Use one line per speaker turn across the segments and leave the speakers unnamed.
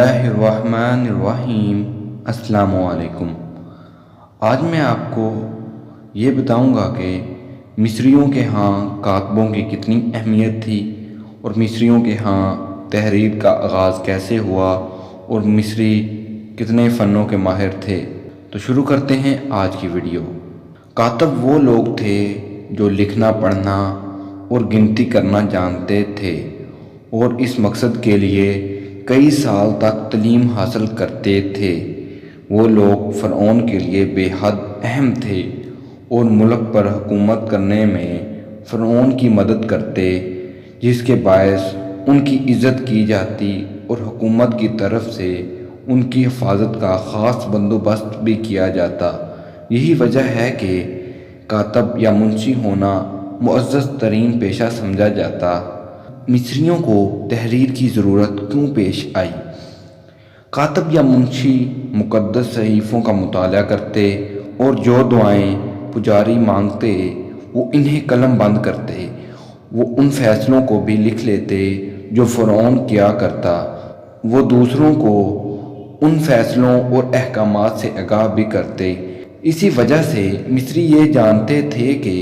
اللہ الرحمن الرحیم۔ السلام علیکم۔ آج میں آپ کو یہ بتاؤں گا کہ مصریوں کے ہاں کاتبوں کی کتنی اہمیت تھی اور مصریوں کے ہاں تحریر کا آغاز کیسے ہوا اور مصری کتنے فنوں کے ماہر تھے۔ تو شروع کرتے ہیں آج کی ویڈیو۔ کاتب وہ لوگ تھے جو لکھنا پڑھنا اور گنتی کرنا جانتے تھے اور اس مقصد کے لیے کئی سال تک تعلیم حاصل کرتے تھے۔ وہ لوگ فرعون کے لیے بے حد اہم تھے اور ملک پر حکومت کرنے میں فرعون کی مدد کرتے، جس کے باعث ان کی عزت کی جاتی اور حکومت کی طرف سے ان کی حفاظت کا خاص بندوبست بھی کیا جاتا۔ یہی وجہ ہے کہ کاتب یا منشی ہونا معزز ترین پیشہ سمجھا جاتا۔ مصریوں کو تحریر کی ضرورت کیوں پیش آئی؟ کاتب یا منشی مقدس صحیفوں کا مطالعہ کرتے اور جو دعائیں پجاری مانگتے وہ انہیں قلم بند کرتے۔ وہ ان فیصلوں کو بھی لکھ لیتے جو فرعون کیا کرتا۔ وہ دوسروں کو ان فیصلوں اور احکامات سے آگاہ بھی کرتے۔ اسی وجہ سے مصری یہ جانتے تھے کہ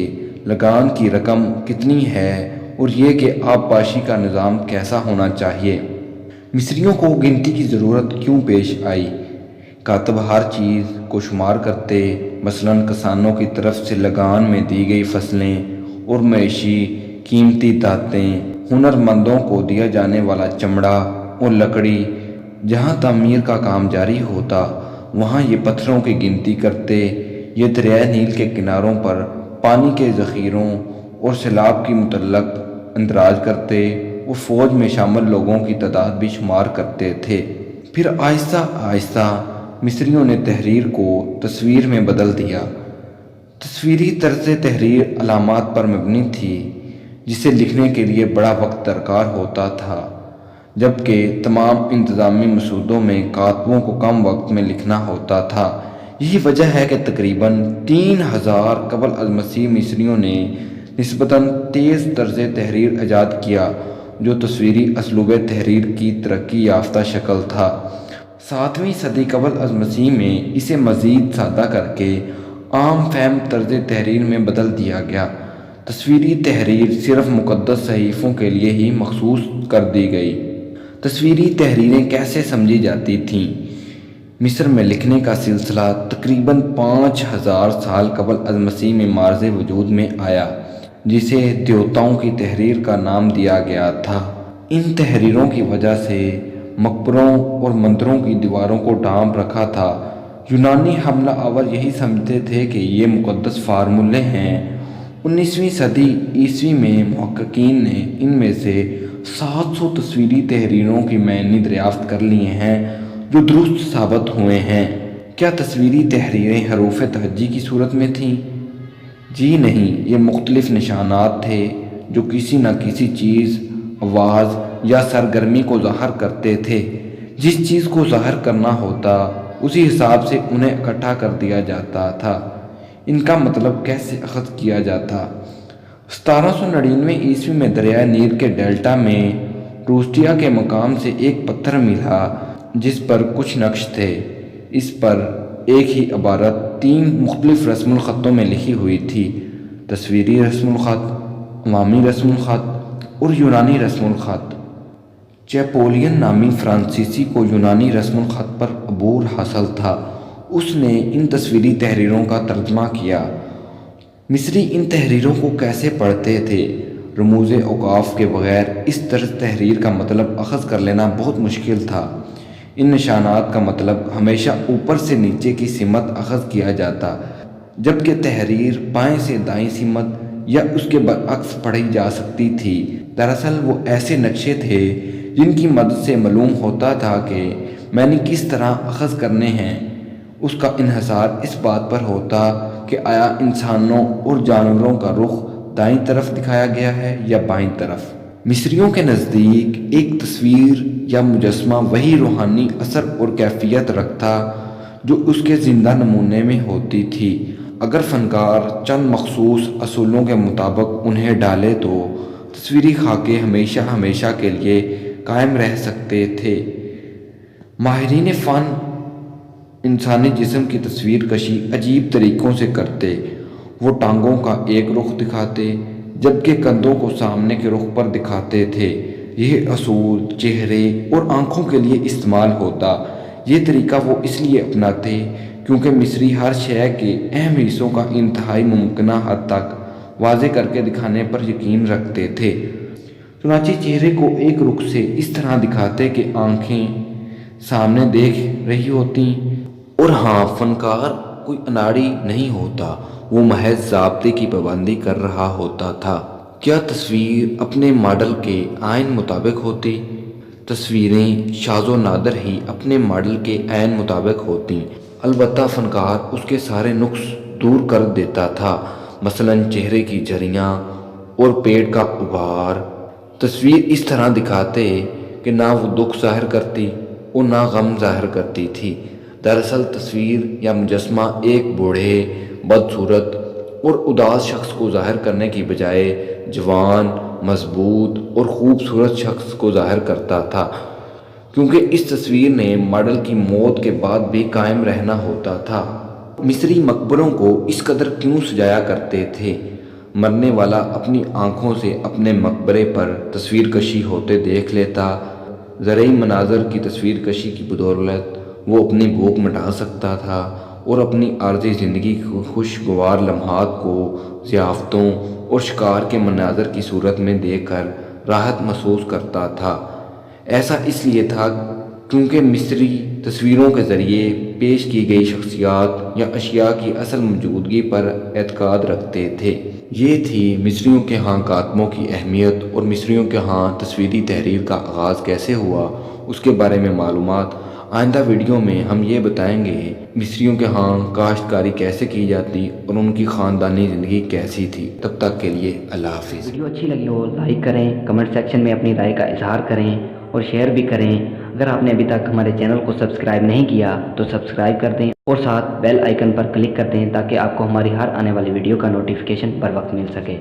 لگان کی رقم کتنی ہے اور یہ کہ آبپاشی کا نظام کیسا ہونا چاہیے۔ مصریوں کو گنتی کی ضرورت کیوں پیش آئی؟ کاتب ہر چیز کو شمار کرتے، مثلاً کسانوں کی طرف سے لگان میں دی گئی فصلیں اور معاشی قیمتی دھاتیں، ہنر مندوں کو دیا جانے والا چمڑا اور لکڑی۔ جہاں تعمیر کا کام جاری ہوتا وہاں یہ پتھروں کی گنتی کرتے۔ یہ دریائے نیل کے کناروں پر پانی کے ذخیروں اور سیلاب کی متعلق اندراج کرتے۔ وہ فوج میں شامل لوگوں کی تعداد بھی شمار کرتے تھے۔ پھر آہستہ آہستہ مصریوں نے تحریر کو تصویر میں بدل دیا۔ تصویری طرز تحریر علامات پر مبنی تھی، جسے لکھنے کے لیے بڑا وقت درکار ہوتا تھا، جبکہ تمام انتظامی مسودوں میں کاتبوں کو کم وقت میں لکھنا ہوتا تھا۔ یہی وجہ ہے کہ تقریباً 3000 قبل از مسیح مصریوں نے نسبتاً تیز طرز تحریر ایجاد کیا، جو تصویری اسلوب تحریر کی ترقی یافتہ شکل تھا۔ 7ویں صدی قبل از مسیح میں اسے مزید سادہ کر کے عام فہم طرز تحریر میں بدل دیا گیا۔ تصویری تحریر صرف مقدس صحیفوں کے لیے ہی مخصوص کر دی گئی۔ تصویری تحریریں کیسے سمجھی جاتی تھیں؟ مصر میں لکھنے کا سلسلہ تقریباً 5000 سال قبل از مسیح میں مارز وجود میں آیا، جسے دیوتاؤں کی تحریر کا نام دیا گیا تھا۔ ان تحریروں کی وجہ سے مقبروں اور مندروں کی دیواروں کو ڈھانپ رکھا تھا۔ یونانی حملہ آور یہی سمجھتے تھے کہ یہ مقدس فارمولے ہیں۔ 19ویں صدی عیسوی میں محققین نے ان میں سے 700 تصویری تحریروں کی معنی دریافت کر لیے ہیں جو درست ثابت ہوئے ہیں۔ کیا تصویری تحریریں حروف تہجی کی صورت میں تھیں؟ جی نہیں، یہ مختلف نشانات تھے جو کسی نہ کسی چیز، آواز یا سرگرمی کو ظاہر کرتے تھے۔ جس چیز کو ظاہر کرنا ہوتا اسی حساب سے انہیں اکٹھا کر دیا جاتا تھا۔ ان کا مطلب کیسے اخذ کیا جاتا؟ 1799 عیسوی میں دریائے نیل کے ڈیلٹا میں روسٹیا کے مقام سے ایک پتھر ملا جس پر کچھ نقش تھے۔ اس پر ایک ہی عبارت 3 مختلف رسم الخطوں میں لکھی ہوئی تھی: تصویری رسم الخط، عوامی رسم الخط اور یونانی رسم الخط۔ چیپولین نامی فرانسیسی کو یونانی رسم الخط پر عبور حاصل تھا۔ اس نے ان تصویری تحریروں کا ترجمہ کیا۔ مصری ان تحریروں کو کیسے پڑھتے تھے؟ رموز اوقاف کے بغیر اس طرز تحریر کا مطلب اخذ کر لینا بہت مشکل تھا۔ ان نشانات کا مطلب ہمیشہ اوپر سے نیچے کی سمت اخذ کیا جاتا، جبکہ تحریر بائیں سے دائیں سمت یا اس کے برعکس پڑھی جا سکتی تھی۔ دراصل وہ ایسے نقشے تھے جن کی مدد سے معلوم ہوتا تھا کہ میں نے کس طرح اخذ کرنے ہیں۔ اس کا انحصار اس بات پر ہوتا کہ آیا انسانوں اور جانوروں کا رخ دائیں طرف دکھایا گیا ہے یا بائیں طرف۔ مصریوں کے نزدیک ایک تصویر یا مجسمہ وہی روحانی اثر اور کیفیت رکھتا جو اس کے زندہ نمونے میں ہوتی تھی۔ اگر فنکار چند مخصوص اصولوں کے مطابق انہیں ڈالے تو تصویری خاکے ہمیشہ کے لیے قائم رہ سکتے تھے۔ ماہرین فن انسانی جسم کی تصویر کشی عجیب طریقوں سے کرتے۔ وہ ٹانگوں کا ایک رخ دکھاتے جبکہ کندھوں کو سامنے کے رخ پر دکھاتے تھے۔ یہ اصول چہرے اور آنکھوں کے لیے استعمال ہوتا۔ یہ طریقہ وہ اس لیے اپناتے کیونکہ مصری ہر شے کے اہم حصوں کا انتہائی ممکنہ حد تک واضح کر کے دکھانے پر یقین رکھتے تھے۔ چنانچہ چہرے کو ایک رخ سے اس طرح دکھاتے کہ آنکھیں سامنے دیکھ رہی ہوتی۔ اور ہاں، فنکار کوئی اناڑی نہیں ہوتا، وہ محض ضابطے کی پابندی کر رہا ہوتا تھا۔ کیا تصویر اپنے ماڈل کے عین مطابق ہوتی؟ تصویریں شاذ و نادر ہی اپنے ماڈل کے عین مطابق ہوتیں، البتہ فنکار اس کے سارے نقص دور کر دیتا تھا، مثلاً چہرے کی جھریاں اور پیٹ کا ابھار۔ تصویر اس طرح دکھاتے کہ نہ وہ دکھ ظاہر کرتی اور نہ غم ظاہر کرتی تھی۔ دراصل تصویر یا مجسمہ ایک بوڑھے، بدصورت اور اداس شخص کو ظاہر کرنے کی بجائے جوان، مضبوط اور خوبصورت شخص کو ظاہر کرتا تھا، کیونکہ اس تصویر نے ماڈل کی موت کے بعد بھی قائم رہنا ہوتا تھا۔ مصری مقبروں کو اس قدر کیوں سجایا کرتے تھے؟ مرنے والا اپنی آنکھوں سے اپنے مقبرے پر تصویر کشی ہوتے دیکھ لیتا۔ زرعی مناظر کی تصویر کشی کی بدولت وہ اپنی بھوک مٹا سکتا تھا اور اپنی عارضی زندگی کے خوشگوار لمحات کو ضیافتوں اور شکار کے مناظر کی صورت میں دیکھ کر راحت محسوس کرتا تھا۔ ایسا اس لیے تھا کیونکہ مصری تصویروں کے ذریعے پیش کی گئی شخصیات یا اشیاء کی اصل موجودگی پر اعتقاد رکھتے تھے۔ یہ تھی مصریوں کے ہاں کاتبوں کی اہمیت اور مصریوں کے ہاں تصویری تحریر کا آغاز کیسے ہوا، اس کے بارے میں معلومات۔ آئندہ ویڈیو میں ہم یہ بتائیں گے مصریوں کے ہاں کاشتکاری کیسے کی جاتی اور ان کی خاندانی زندگی کیسی تھی۔ تب تک کے لیے اللہ حافظ۔
ویڈیو اچھی لگی ہو لائک کریں، کمنٹ سیکشن میں اپنی رائے کا اظہار کریں اور شیئر بھی کریں۔ اگر آپ نے ابھی تک ہمارے چینل کو سبسکرائب نہیں کیا تو سبسکرائب کر دیں اور ساتھ بیل آئیکن پر کلک کر دیں تاکہ آپ کو ہماری ہر آنے والی ویڈیو کا نوٹیفیکیشن بر وقت مل سکے۔